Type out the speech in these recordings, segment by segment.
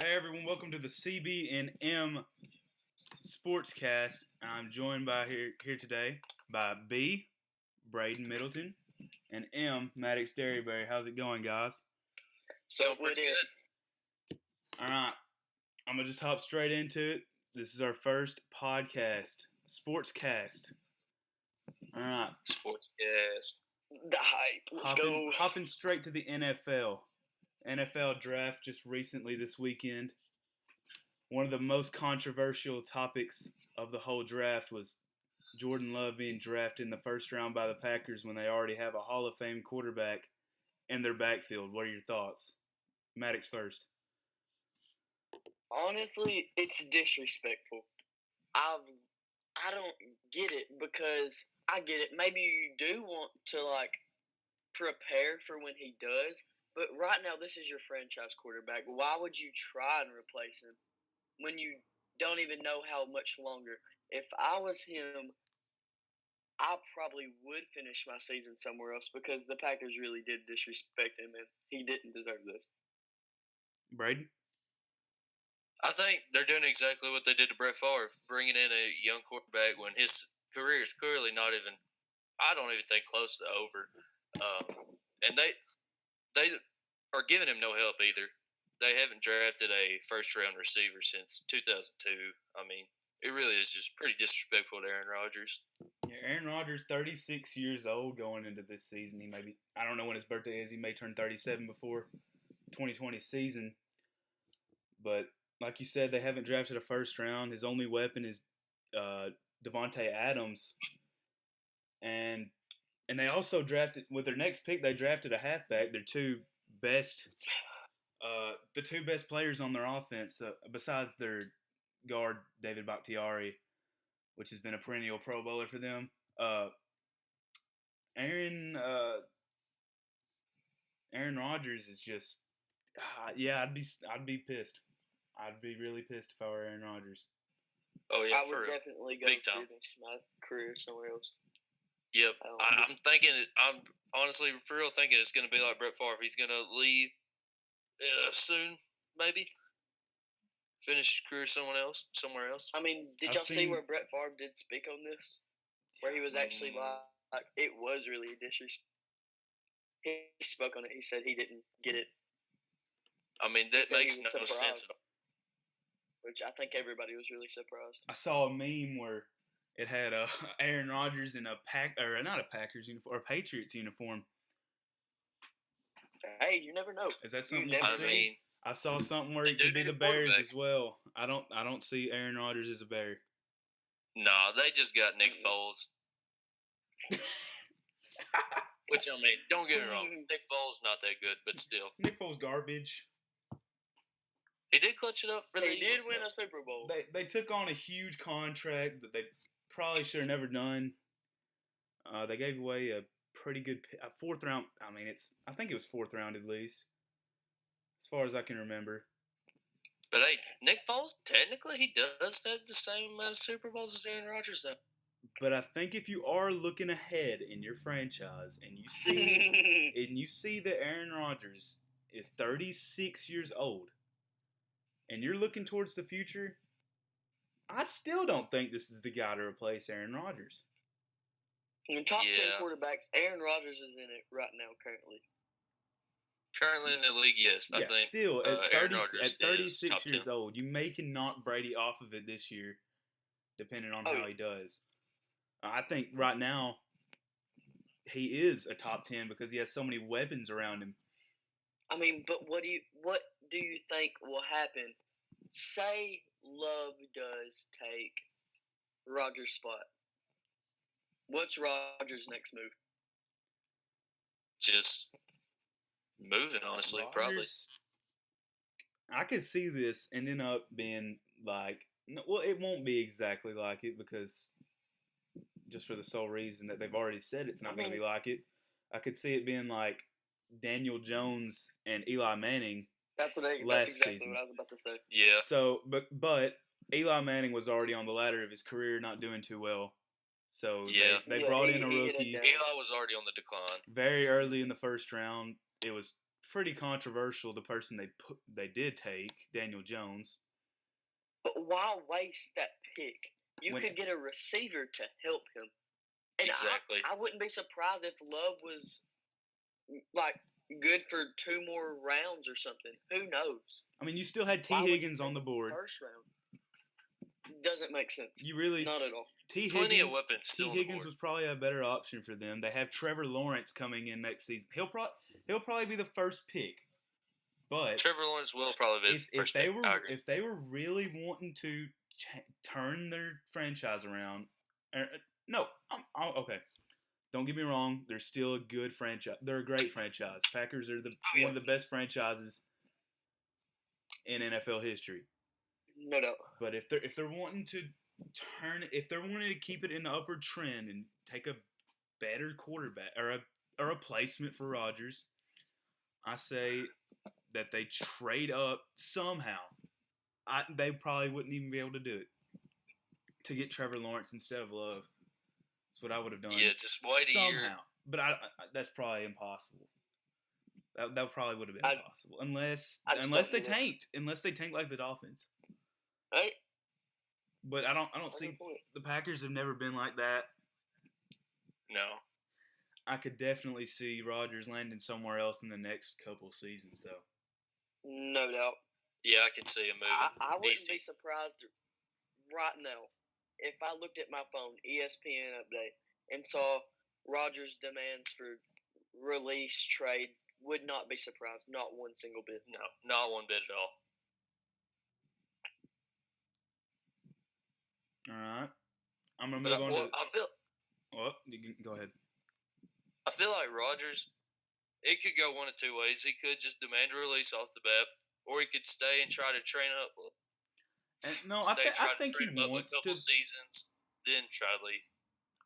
Hey everyone, welcome to the CB and M Sportscast. I'm joined here today by B, Braden Middleton, and M, Maddox Derryberry. How's it going, guys? So pretty good. All right, I'm gonna just hop straight into it. This is our first podcast, Sportscast. All right, Sportscast. The hype. Let's go. Hopping straight to the NFL. NFL Draft just recently this weekend. One of the most controversial topics of the whole draft was Jordan Love being drafted in the first round by the Packers when they already have a Hall of Fame quarterback in their backfield. What are your thoughts? Maddox first. Honestly, it's disrespectful. I don't get it because I get it. Maybe you do want to prepare for when he does, but right now this is your franchise quarterback. Why would you try and replace him when you don't even know how much longer? If I was him, I probably would finish my season somewhere else because the Packers really did disrespect him and he didn't deserve this. Braden? I think they're doing exactly what they did to Brett Favre, bringing in a young quarterback when his career is clearly not even, I don't even think, close to over. And they are giving him no help either. They haven't drafted a first-round receiver since 2002. I mean, it really is just pretty disrespectful to Aaron Rodgers. Yeah, Aaron Rodgers, 36 years old going into this season. He may be, I don't know when his birthday is. He may turn 37 before 2020 season. But like you said, they haven't drafted a first round. His only weapon is Devontae Adams. And they also drafted, with their next pick, they drafted a halfback. Their two best players on their offense, besides their guard, David Bakhtiari, which has been a perennial Pro Bowler for them. Aaron Rodgers is just, I'd be pissed. I'd be really pissed if I were Aaron Rodgers. Oh yeah, I would definitely go finish my career somewhere else. Yep, I'm thinking. I'm honestly, for real, thinking it's going to be like Brett Favre. He's going to leave soon, maybe. Finish his career somewhere else. I mean, did y'all see where Brett Favre did speak on this? Where he was actually like it was really disrespectful. He spoke on it. He said he didn't get it. I mean, that makes no sense at all. Which I think everybody was really surprised. I saw a meme where it had Aaron Rodgers in a Patriots uniform. Hey, you never know. Is that something you see? I saw something where it could be the Bears as well. I don't see Aaron Rodgers as a Bear. Nah, they just got Nick Foles. Which, I mean, don't get me wrong. Nick Foles not that good, but still. Nick Foles garbage. He did clutch it up for the Eagles. They did win a Super Bowl. They took on a huge contract that they probably should have never done. They gave away a pretty good fourth round. I mean, I think it was fourth round at least, as far as I can remember. But hey, Nick Foles, technically, he does have the same amount of Super Bowls as Aaron Rodgers, though. But I think if you are looking ahead in your franchise and you see that Aaron Rodgers is 36 years old, and you're looking towards the future, I still don't think this is the guy to replace Aaron Rodgers. In top 10 quarterbacks, Aaron Rodgers is in it right now currently. Currently in the league, yes. I think still, at 36 years 10. old, you may can knock Brady off of it this year, depending on how he does. I think right now, he is a top 10 because he has so many weapons around him. I mean, but what do you think will happen? Say Love does take Rodgers' spot. What's Rodgers' next move? Just moving, honestly, probably. I could see this ending up being it won't be exactly like it because just for the sole reason that they've already said it's not going to be like it. I could see it being like Daniel Jones and Eli Manning. That's exactly what I was about to say. Yeah. So, but Eli Manning was already on the ladder of his career, not doing too well. So they brought in a rookie. Eli was already on the decline. Very early in the first round, it was pretty controversial. The person they did take, Daniel Jones. But why waste that pick? You When- could get a receiver to help him. And Exactly. I wouldn't be surprised if Love was like good for 2 more rounds or something. Who knows? I mean, you still had T. Why would you Higgins on the take board. First round doesn't make sense. You really Not at all. T. Plenty Higgins, of weapons still on the Higgins board. was probably a better option for them. They have Trevor Lawrence coming in next season. He'll probably be the first pick. But Trevor Lawrence will probably be the if first they pick. were I agree. if they were really wanting to turn their franchise around, okay. Don't get me wrong. They're still a good franchise. They're a great franchise. Packers are one of the best franchises in NFL history. No doubt. But if they're wanting to keep it in the upward trend and take a better quarterback or a replacement for Rodgers, I say that they trade up somehow. They probably wouldn't even be able to do it to get Trevor Lawrence instead of Love. That's what I would have done. Yeah, just wait a somehow. year. But that's probably impossible. That probably would have been impossible unless they tanked like the Dolphins. Right? But I don't see the Packers have never been like that. No. I could definitely see Rodgers landing somewhere else in the next couple seasons, though. No doubt. Yeah, I could see him moving. I wouldn't Easy. be surprised right now if I looked at my phone, ESPN update, and saw Rodgers' demands for release trade. Would not be surprised. Not one single bit. No, not one bit at all. All right. I'm going to But move on to... I feel you can go ahead. I feel like Rodgers, it could go one of two ways. He could just demand a release off the bat, or he could stay and try to train up. I think he wants a couple to. seasons, then try to leave.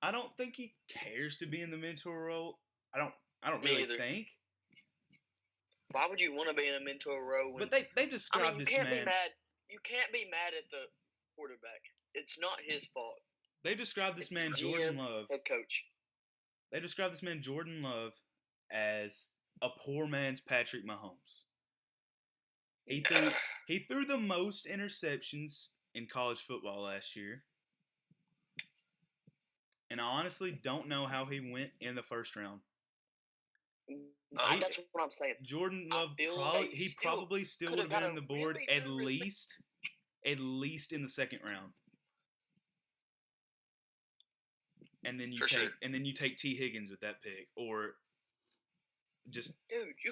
I don't think he cares to be in the mentor role. I don't Me really either. think. Why would you want to be in a mentor role? But they describe this man. You can't be mad at the quarterback. It's not his fault. They describe this man GM, Jordan Love. Head coach. They describe this man Jordan Love as a poor man's Patrick Mahomes. He threw the most interceptions in college football last year. And I honestly don't know how he went in the first round. That's what I'm saying. Jordan Love probably still would have been on the board at least in the second round. And then you take T. Higgins with that pick, or just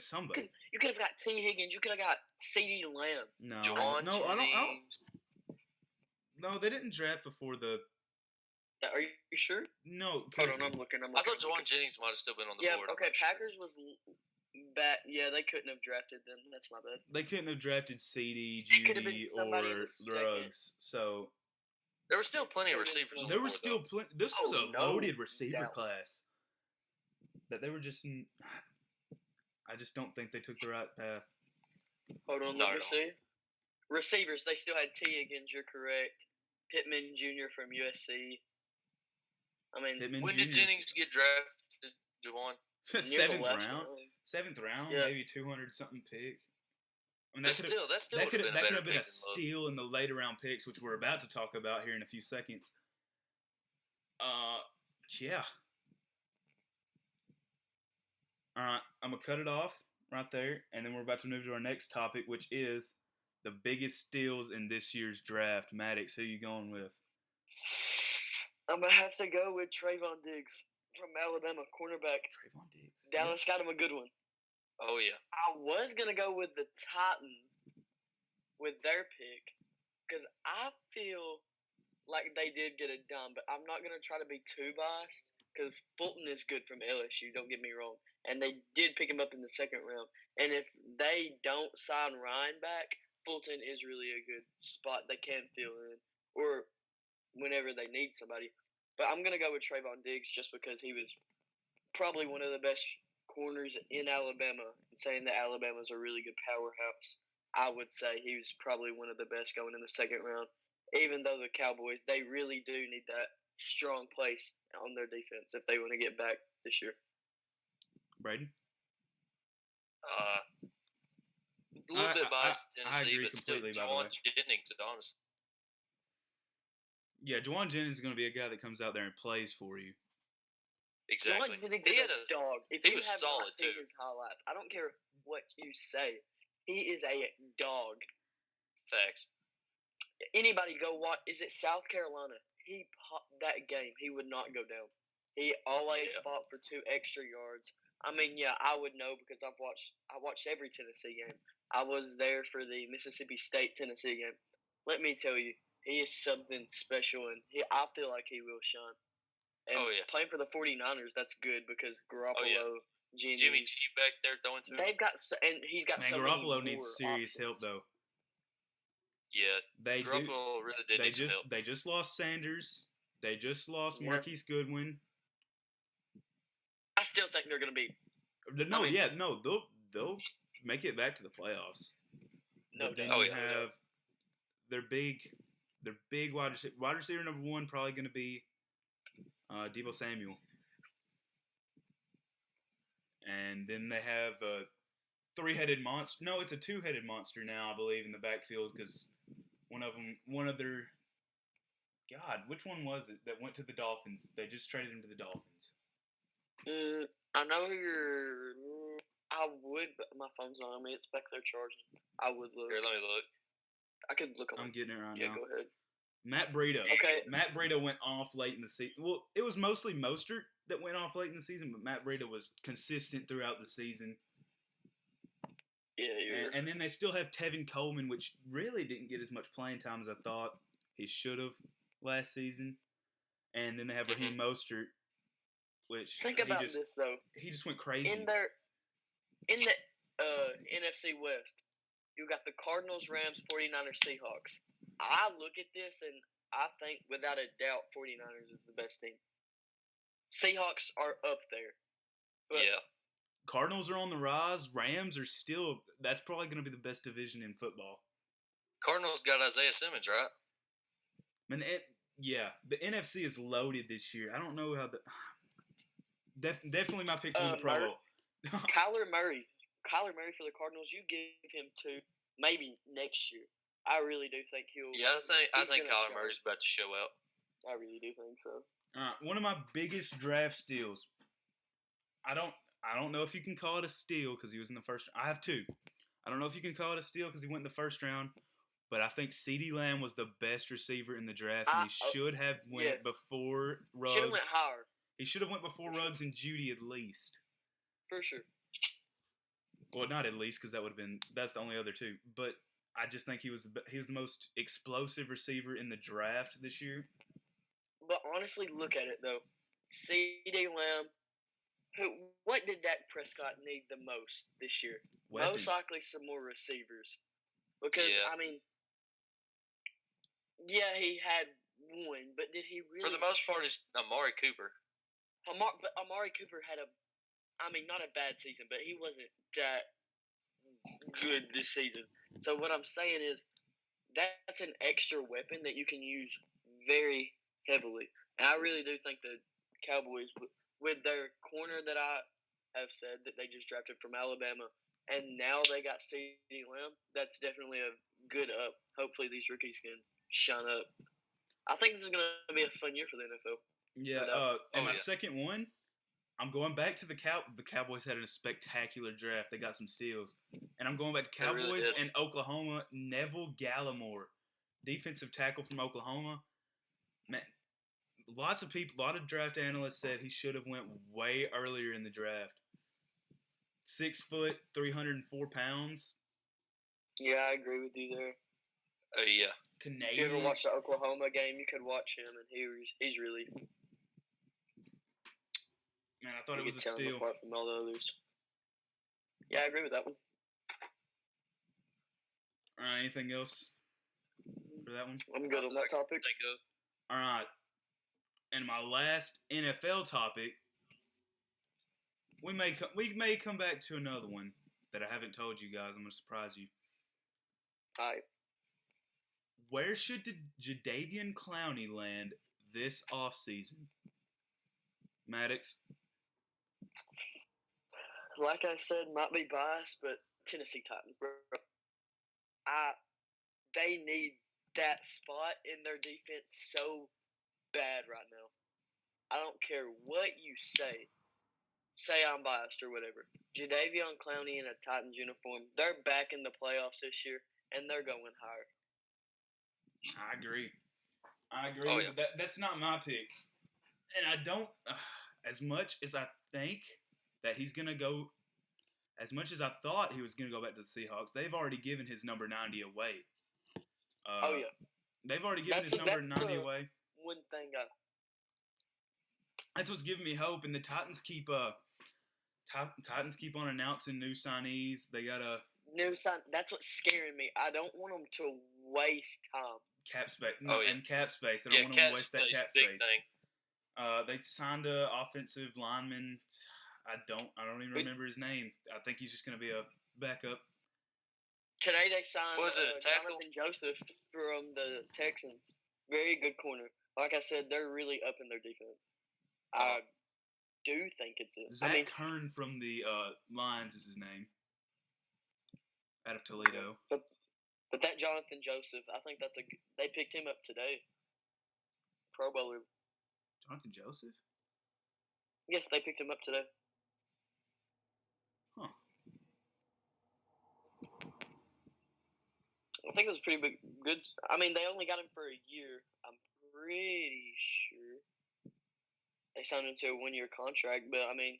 somebody. You could have got T. Higgins. You could have got C.D. Lamb. No, No, they didn't draft before the. Are you sure? No. Hold on, I'm looking. I thought Juwan Jennings might have still been on the board. Yeah, okay. Packers was back. Yeah, they couldn't have drafted them. That's my bad. They couldn't have drafted C.D., Judy, or Ruggs. So. There were still plenty of receivers. There were still plenty. This was a loaded receiver class. That they were just. I just don't think they took the right path. Hold on, let me see. Receivers, they still had T. Higgins. You're correct. Pittman Jr. from USC. I mean, when did Jennings get drafted, Juwan? Seventh round, yeah. Maybe 200-something pick. I mean, that could have been a steal in the later round picks, which we're about to talk about here in a few seconds. Yeah. All right, I'm gonna cut it off right there, and then we're about to move to our next topic, which is the biggest steals in this year's draft. Maddox, who you going with? I'm gonna have to go with Trayvon Diggs from Alabama, cornerback. Trayvon Diggs. Dallas got him a good one. Oh, yeah. I was going to go with the Titans with their pick because I feel like they did get it done, but I'm not going to try to be too biased because Fulton is good from LSU, don't get me wrong, and they did pick him up in the second round. And if they don't sign Ryan back, Fulton is really a good spot they can fill in or whenever they need somebody. But I'm going to go with Trayvon Diggs just because he was probably one of the best corners in Alabama, and saying that Alabama's a really good powerhouse, I would say he was probably one of the best going in the second round. Even though the Cowboys, they really do need that strong place on their defense if they want to get back this year. Braden? A little bit biased to I Tennessee, agree but still, completely, by the way. Juwan Jennings, honestly. Yeah, Juwan Jennings is going to be a guy that comes out there and plays for you. Exactly. Juwan Jennings is a dog. If he you was have solid, not seen too. his highlights, I don't care what you say. He is a dog. Facts. Anybody go watch? Is it South Carolina? He popped that game. He would not go down. He always fought for 2 extra yards. I mean, yeah, I would know because I watched every Tennessee game. I was there for the Mississippi State Tennessee game. Let me tell you, he is something special, and I feel like he will shine. And playing for the 49ers, that's good because Garoppolo, Jimmy G back there throwing to him. They've got, and he's got so Garoppolo many needs serious options. help, though. Yeah, Garoppolo really did need some help. They just lost Sanders. They just lost Marquise Goodwin. I still think they're going to be. They'll make it back to the playoffs. No doubt. Have their big wide receiver number 1 probably going to be Deebo Samuel, and then they have a 3-headed monster. No, it's a 2-headed monster now, I believe, in the backfield because which one was it that went to the Dolphins? They just traded him to the Dolphins. I know I would, but my phone's not on me. It's back there charging. I would look. Here, let me look. I could look on. I'm getting it right now. Yeah, go ahead. Matt Breida. Okay. Matt Breida went off late in the season. Well, it was mostly Mostert that went off late in the season, but Matt Breida was consistent throughout the season. Yeah, and then they still have Tevin Coleman, which really didn't get as much playing time as I thought he should have last season. And then they have Raheem Mostert, which think about this though. He just went crazy. In the NFC West, you got the Cardinals, Rams, 49ers, Seahawks. I look at this and I think without a doubt 49ers is the best team. Seahawks are up there. But Cardinals are on the rise. Rams are still – that's probably going to be the best division in football. Cardinals got Isaiah Simmons, right? The NFC is loaded this year. I don't know how the – definitely my pick to win the Pro Bowl. Kyler Murray for the Cardinals, you give him 2, maybe next year. I really do think he'll. Yeah, I think Kyler Murray's about to show out. I really do think so. One of my biggest draft steals. I don't know if you can call it a steal because he was in the first. I have 2. I don't know if you can call it a steal because he went in the first round, but I think CeeDee Lamb was the best receiver in the draft, and he should have went before Ruggs. Should have went higher. He should have went before Ruggs and Judy at least. For sure. Well, not at least because that's the only other 2, but. I just think he was the most explosive receiver in the draft this year. But honestly, look at it though. CeeDee Lamb. What did Dak Prescott need the most this year? Weapons. Most likely some more receivers. Because I mean, he had 1, but did he really? For the most part, it's Amari Cooper. But Amari Cooper had not a bad season, but he wasn't that good this season. So what I'm saying is that's an extra weapon that you can use very heavily. And I really do think the Cowboys, with their corner that I have said that they just drafted from Alabama, and now they got CeeDee Lamb, that's definitely a good up. Hopefully these rookies can shine up. I think this is going to be a fun year for the NFL. Yeah, my second one, I'm going back to the Cowboys had a spectacular draft. They got some steals. And I'm going back to Cowboys and Oklahoma. Neville Gallimore, defensive tackle from Oklahoma. Man, a lot of draft analysts said he should have went way earlier in the draft. 6 foot, 304 pounds. Yeah, I agree with you there. Canadian. If you ever watched the Oklahoma game, you could watch him, and he's really. Man, I thought it was a steal. Apart from all the others. Yeah, I agree with that one. All right, anything else for that one? I'm good on that topic. All right, and my last NFL topic, we may come back to another one that I haven't told you guys. I'm going to surprise you. All right. Where should Jadeveon Clowney land this offseason? Maddox? like I said, might be biased, but Tennessee Titans, bro. They need that spot in their defense so bad right now. I don't care what you say. Say I'm biased or whatever. Jadeveon Clowney in a Titans uniform, they're back in the playoffs this year, and they're going higher. I agree. Oh, yeah. But that's not my pick. And I don't, as much as I think that he's going to go, as much as I thought he was going to go back to the Seahawks, they've already given his number 90 away. Oh, yeah. They've already given his number 90 away. One thing That's what's giving me hope. And the Titans keep on announcing new signees. They got a That's what's scaring me. I don't want them to waste time. Cap space. And cap space. I Yeah, don't want them to waste that cap big space. thing. They signed a offensive lineman. I don't even remember his name. I think he's just going to be a backup. Today they signed tackle? Jonathan Joseph from the Texans. Very good corner. Like I said, they're really up in their defense. I do think it's it. Zach Hearn from the Lions is his name. Out of Toledo. But that Jonathan Joseph, I think they picked him up today. Pro Bowler. Jonathan Joseph? Yes, they picked him up today. Huh. I think it was pretty good. I mean, they only got him for a year. I'm pretty sure they signed him to a 1-year contract. But, I mean,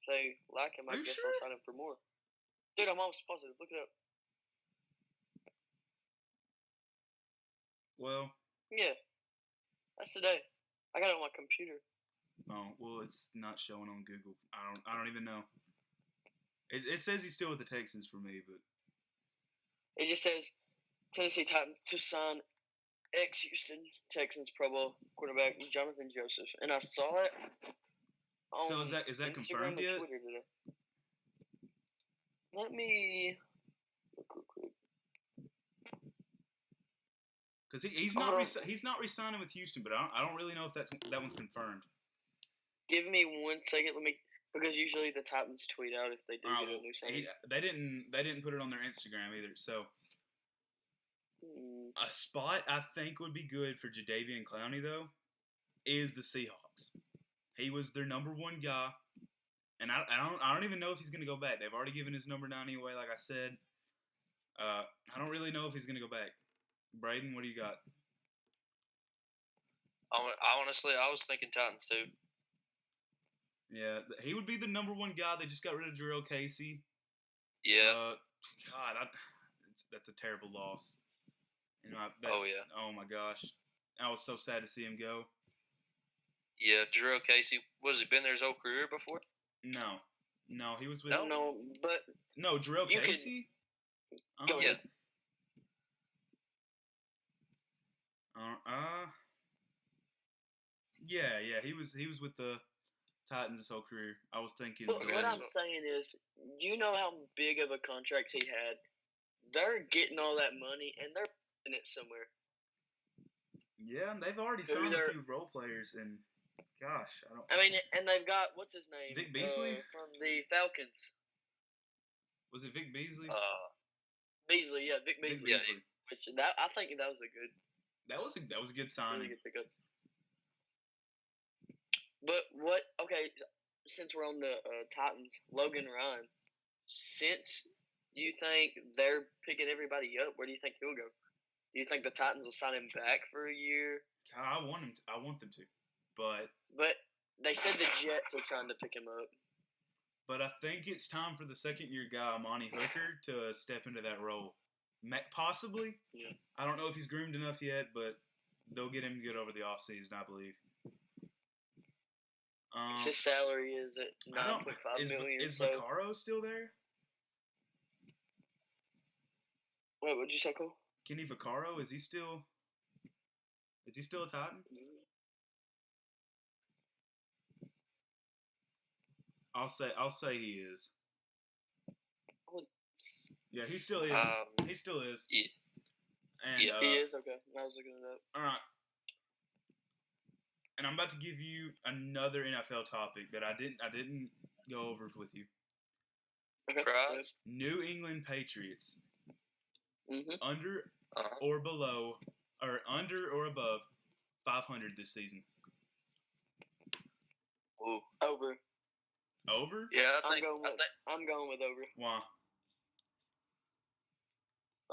if they like him, I guess they'll sign him for more. Dude, I'm almost positive. Look it up. Well. Yeah. That's today. I got it on my computer. Oh, well, it's not showing on Google. I don't even know. It says he's still with the Texans for me, but it just says Tennessee Titans to sign ex-Houston Texans Pro Bowl quarterback Jonathan Joseph, and I saw it on so is that Instagram confirmed and yet? Twitter today. Let me look real quick. Because he's not re-signing with Houston, but I don't really know if that one's confirmed. Give me 1 second. Because usually the Titans tweet out if they do get a new signing. They didn't put it on their Instagram either. So a spot I think would be good for Jadeveon Clowney though is the Seahawks. He was their number 1 guy, and I don't even know if he's going to go back. They've already given his number 90 away, like I said. I don't really know if he's going to go back. Braden, what do you got? Honestly, I was thinking Titans too. Yeah, he would be the number 1 guy. They just got rid of Jarrell Casey. Yeah. That's a terrible loss. Oh my gosh, I was so sad to see him go. Yeah, Jarrell Casey. Was he been there his whole career before? No, he was with. No, Jarrell Casey. Go ahead. Yeah, he was with the Titans his whole career. I was thinking. But what I'm saying is, you know how big of a contract he had. They're getting all that money and they're putting it somewhere. Yeah, and they've already signed a few role players, and gosh, and they've got what's his name? Vic Beasley from the Falcons. Was it Vic Beasley? Beasley, yeah, Vic Beasley. Vic Beasley. I think that was a good. That was a good signing. Really good pickup. But what? Okay, since we're on the Titans, Logan Ryan. Since you think they're picking everybody up, where do you think he'll go? Do you think the Titans will sign him back for a year? I want them to, but they said the Jets are trying to pick him up. But I think it's time for the second-year guy, Amani Hooker, to step into that role. Possibly. Yeah. I don't know if he's groomed enough yet, but they'll get him good over the offseason, I believe. His salary is at $9.5 million. Is Vaccaro still there? Wait, what did you say, Cole? Kenny Vaccaro, is he still a Titan? I'll say he is. Yeah, he still is. He still is. Yeah. And, he is? Okay. I was looking it up. All right. And I'm about to give you another NFL topic that I didn't go over with you. Okay. Fries. New England Patriots. Mm-hmm. Under Uh-huh. or below, or under or above 500 this season. Ooh. Over. Over? Yeah, I'm going with over. Why?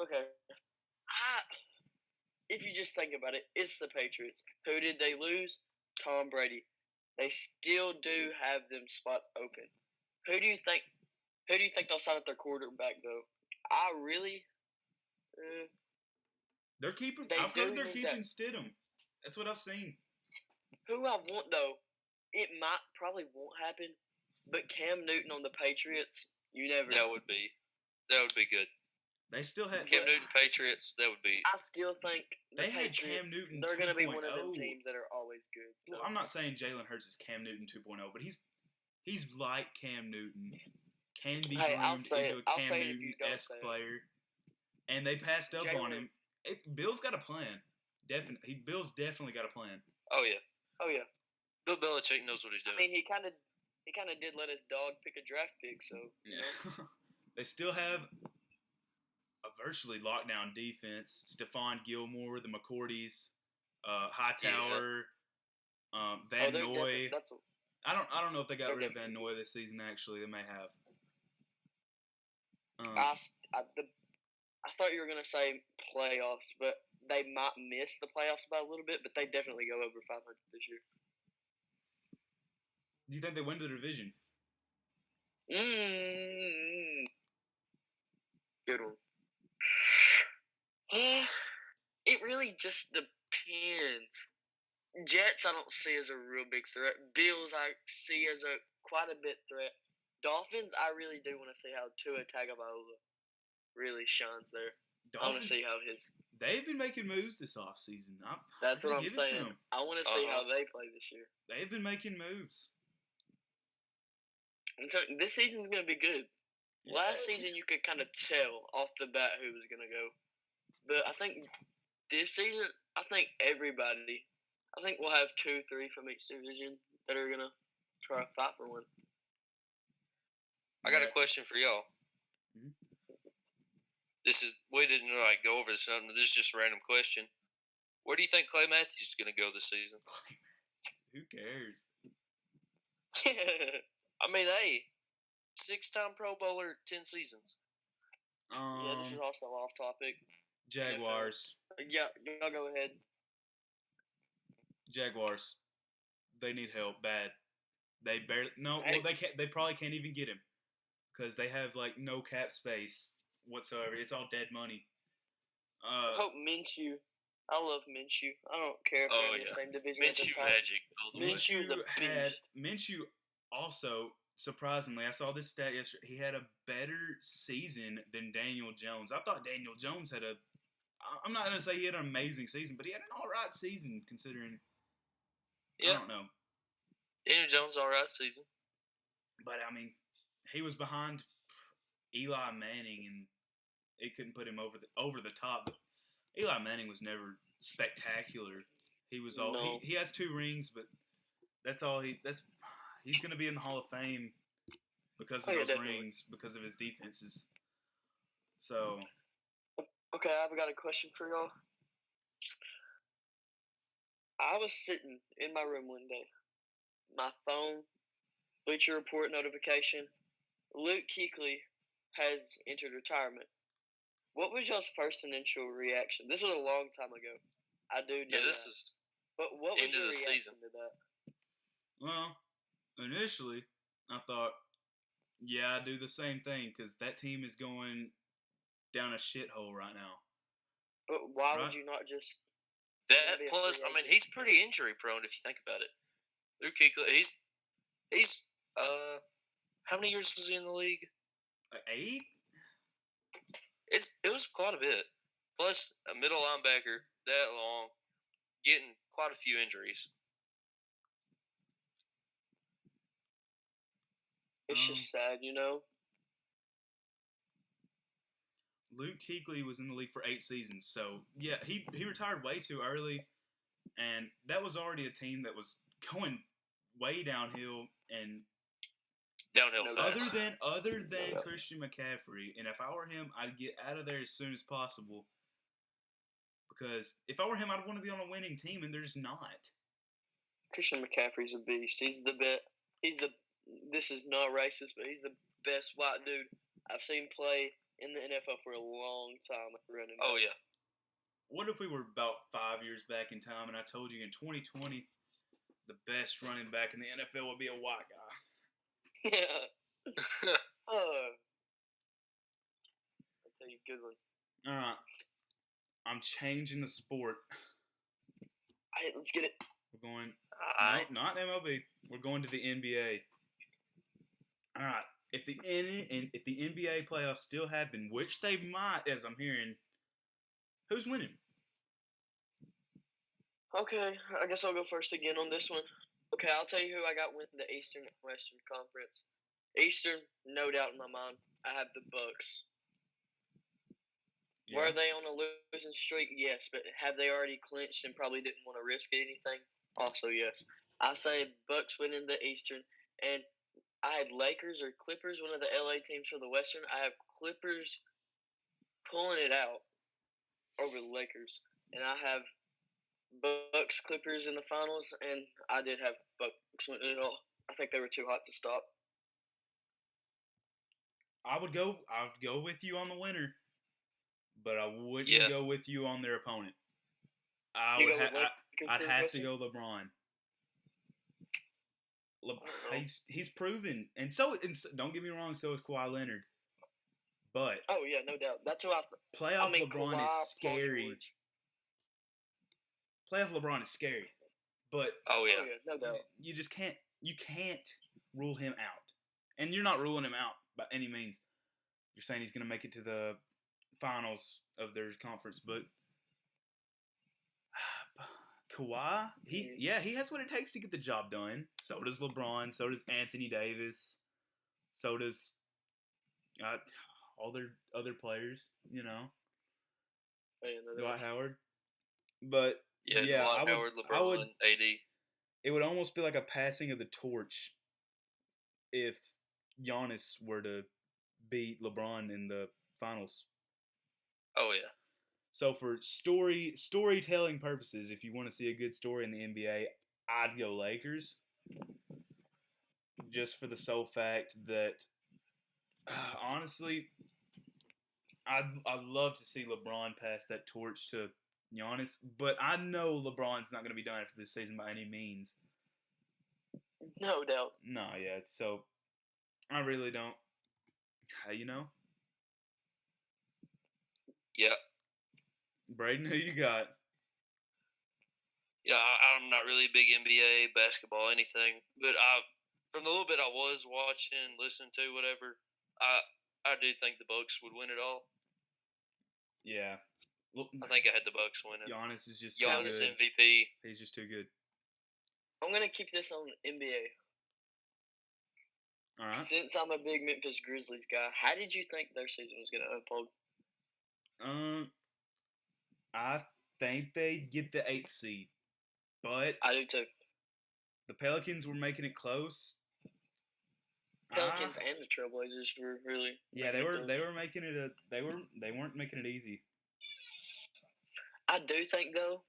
Okay. If you just think about it, it's the Patriots. Who did they lose? Tom Brady. They still do have them spots open. Who do you think they'll sign at their quarterback though? I really. They're keeping. They I've heard do they're need keeping that. Stidham. That's what I've seen. Who I want though, it probably won't happen. But Cam Newton on the Patriots, you never. That would be good. They still had Cam Newton Patriots. That would be. I still think They had Patriots, Cam Newton they're going to be one of 2.0. them teams that are always good. So. Well, I'm not saying Jalen Hurts is Cam Newton 2.0, but he's like Cam Newton. Can be groomed into a Cam Newton-esque player. And they passed up on him. Bill's got a plan. Bill's definitely got a plan. Oh yeah. Bill Belichick knows what he's doing. I mean, he kind of did let his dog pick a draft pick, so yeah. They still have a virtually lockdown defense. Stephon Gilmore, the McCourties, Hightower, Van Noy. I don't know if they got rid of Van Noy this season. Actually, they may have. I thought you were gonna say playoffs, but they might miss the playoffs by a little bit, but they definitely go over 500 this year. Do you think they win the division? Good one. It really just depends. Jets I don't see as a real big threat. Bills I see as quite a bit threat. Dolphins I really do want to see how Tua Tagovailoa really shines there. I want to see how his. They've been making moves this offseason. That's what I'm saying. I want to see how they play this year. They've been making moves. And so this season's going to be good. Yeah. Last season, you could kind of tell off the bat who was going to go. But I think this season, everybody. I think we'll have 2, 3 from each division that are going to try to fight for one. I got a question for y'all. Mm-hmm. We didn't go over this. This is just a random question. Where do you think Clay Matthews is going to go this season? Who cares? I mean, hey, 6-time Pro Bowler, 10 seasons. Yeah, this is also off topic. Jaguars. Yeah, y'all go ahead. Jaguars. They need help bad. They barely they probably can't even get him because they have no cap space whatsoever. It's all dead money. I hope Minshew. I love Minshew. I don't care if they're in the same division. Minshew magic. Minshew is a beast. Minshew also, surprisingly, I saw this stat yesterday. He had a better season than Daniel Jones. I thought Daniel Jones had I'm not going to say he had an amazing season, but he had an all right season considering. Yeah. I don't know. Daniel Jones, all right season. But, I mean, he was behind Eli Manning, and it couldn't put him over the top. But Eli Manning was never spectacular. He was all he has 2 rings, but that's all he's going to be in the Hall of Fame because of those rings, because of his defenses. So. Okay, I've got a question for y'all. I was sitting in my room one day. My phone, Bleacher Report notification. Luke Kuechly has entered retirement. What was y'all's first initial reaction? This was a long time ago. I do know this that. is but what was your reaction to that? Well, initially, I thought, yeah, I'd do the same thing because that team is going down a shithole right now. But why would you not just... That plus, I mean, he's pretty injury prone if you think about it. Luke Kuechly, he's how many years was he in the league? 8? It was quite a bit. Plus, a middle linebacker that long, getting quite a few injuries. It's just sad, you know? Luke Kuechly was in the league for 8 seasons, so yeah, he retired way too early, and that was already a team that was going way downhill, and Downhill No, fast. Other than Yeah. Christian McCaffrey, and if I were him, I'd get out of there as soon as possible. Because if I were him, I'd want to be on a winning team, and there's not. Christian McCaffrey's a beast. He's the best. This is not racist, but he's the best white dude I've seen play in the NFL for a long time. Running back. Oh yeah. What if we were about 5 years back in time, and I told you in 2020, the best running back in the NFL would be a white guy? Yeah. I'll tell you a good one. All right. I'm changing the sport. Hey, let's get it. We're going. Alright. No, not MLB. We're going to the NBA. All right. If the NBA playoffs still happen, which they might, as I'm hearing, who's winning? Okay, I guess I'll go first again on this one. Okay, I'll tell you who I got winning the Eastern and Western Conference. Eastern, no doubt in my mind, I have the Bucks. Yeah. Were they on a losing streak? Yes, but have they already clinched and probably didn't want to risk anything? Also, yes. I say Bucks winning the Eastern, and I had Lakers or Clippers, one of the LA teams for the Western. I have Clippers pulling it out over the Lakers, and I have Bucks Clippers in the finals, and I did have Bucks winning it all. I think they were too hot to stop. I would go with you on the winner, but I wouldn't Yeah. go with you on their opponent. You go with Lakers I'd for the have to Western? go LeBron. I don't know. He's proven, and don't get me wrong, so is Kawhi Leonard. But Oh yeah, no doubt. That's who playoff I mean, LeBron Kawhi, is Paul scary. George. Playoff LeBron is scary, but Oh yeah. Oh yeah, no doubt. you just can't rule him out, and you're not ruling him out by any means. You're saying he's going to make it to the finals of their conference, but Kawhi, he has what it takes to get the job done. So does LeBron. So does Anthony Davis. So does all their other players. You know, Oh, yeah, no Dwight doubt. Howard. But Yeah, yeah, Dwight Howard, LeBron, AD. It would almost be like a passing of the torch if Giannis were to beat LeBron in the finals. Oh yeah. So for storytelling purposes, if you want to see a good story in the NBA, I'd go Lakers. Just for the sole fact that, honestly, I'd love to see LeBron pass that torch to Giannis, but I know LeBron's not going to be done after this season by any means. No doubt. No, yeah. So I really don't. You know, Yeah. Braden, who you got? Yeah, I'm not really a big NBA, basketball, anything. But from the little bit I was watching, listening to, whatever, I do think the Bucks would win it all. Yeah. Look, I think I had the Bucks winning. Giannis is just Giannis too good. MVP. He's just too good. I'm gonna keep this on NBA. All right. Since I'm a big Memphis Grizzlies guy, how did you think their season was gonna unfold? I think they'd get the 8th seed, but I do too. the Pelicans were making it close. Pelicans and the Trailblazers were really. Yeah, they were making it they weren't making it easy. I do think though,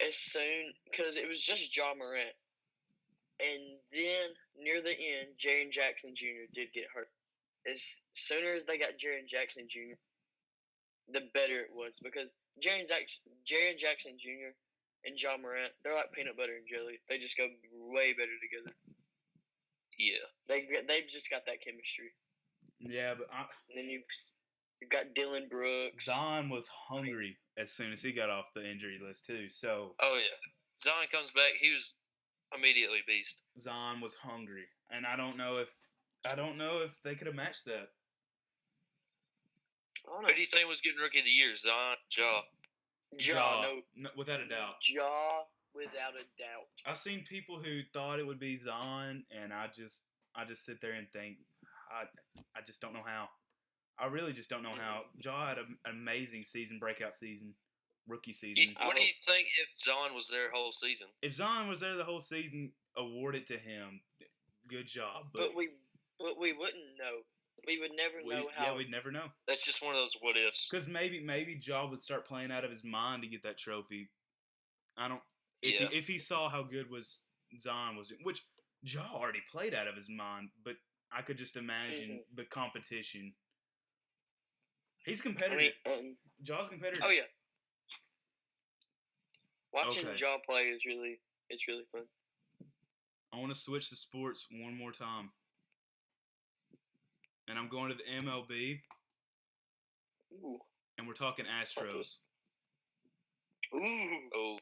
as soon because it was just Ja Morant, and then near the end, Jaren Jackson Jr. did get hurt. As sooner as they got Jaren Jackson Jr., the better it was because Jaren Jackson Jr. and Ja Morant, they're like peanut butter and jelly. They just go way better together. Yeah. They've just got that chemistry. Yeah, but And then you've got Dylan Brooks. Zion was hungry as soon as he got off the injury list too. So Oh yeah. Zion comes back. He was immediately beast. Zion was hungry, and I don't know if they could have matched that. Who do you think was getting Rookie of the Year? Zion, Ja. Ja, no, without a doubt. Ja, without a doubt. I've seen people who thought it would be Zion, and I just sit there and think, I just don't know how. I really just don't know how. Ja had an amazing season, breakout season, rookie season. What do you think if Zion was there whole season? If Zion was there the whole season, award it to him. Good job. But we But we wouldn't know. We would never know how. Yeah, we'd never know. That's just one of those what ifs. Because maybe Ja would start playing out of his mind to get that trophy. I don't. If he saw how good Zion was, which Ja already played out of his mind, but I could just imagine the competition. He's competitive. Ja's competitive. Oh yeah. Watching Ja play is really fun. I want to switch the sports one more time. And I'm going to the MLB. Ooh. And we're talking Astros. Ooh. Oh.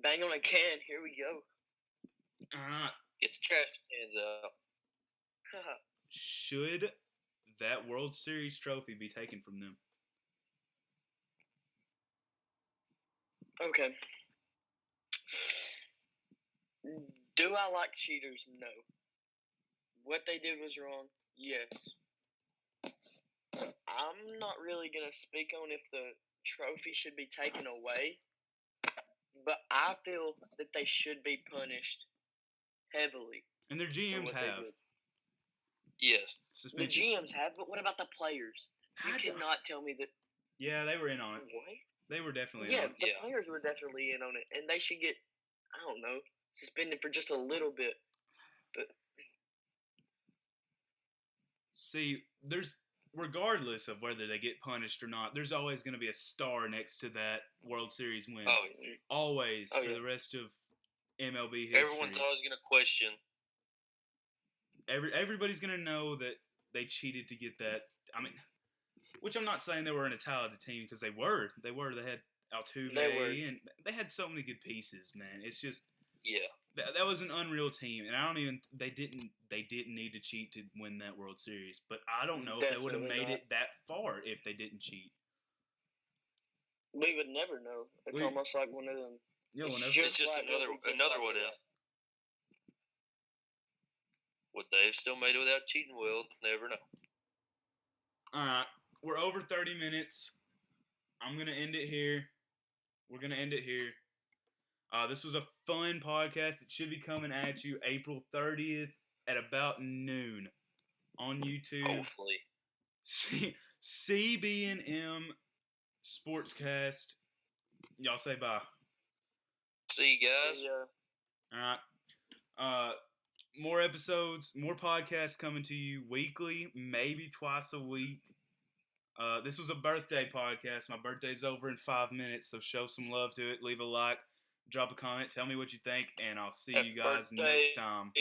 Bang on a can. Here we go. Get the trash cans out. Should that World Series trophy be taken from them? Okay. Do I like cheaters? No. What they did was wrong? Yes. I'm not really going to speak on if the trophy should be taken away, but I feel that they should be punished heavily. And their GMs have. Yes. The GMs have, but what about the players? You cannot tell me that. Yeah, they were in on it. What? They were definitely in on it. The players were definitely in on it, and they should get, I don't know, suspended for just a little bit. But see, regardless of whether they get punished or not, there's always going to be a star next to that World Series win. Oh, always for the rest of MLB history. Everyone's always going to question. Everybody's going to know that they cheated to get that. I mean, which I'm not saying they were an talented team because they were. They had Altuve and they had so many good pieces, man. It's just that was an unreal team, and I don't even they didn't need to cheat to win that World Series. But I don't know if they would have made it that far if they didn't cheat. We would never know. It's almost like one of them. Yeah, it's just another what if. Would they have still made it without cheating? We'll never know. All right, we're over 30 minutes. I'm gonna end it here. We're gonna end it here. This was a fun podcast. It should be coming at you April 30th at about noon on YouTube. Hopefully. CB&M Sportscast. Y'all say bye. See you guys. All right. More episodes, more podcasts coming to you weekly, maybe twice a week. This was a birthday podcast. My birthday's over in 5 minutes, so show some love to it. Leave a like, drop a comment, tell me what you think, and I'll see you guys next time.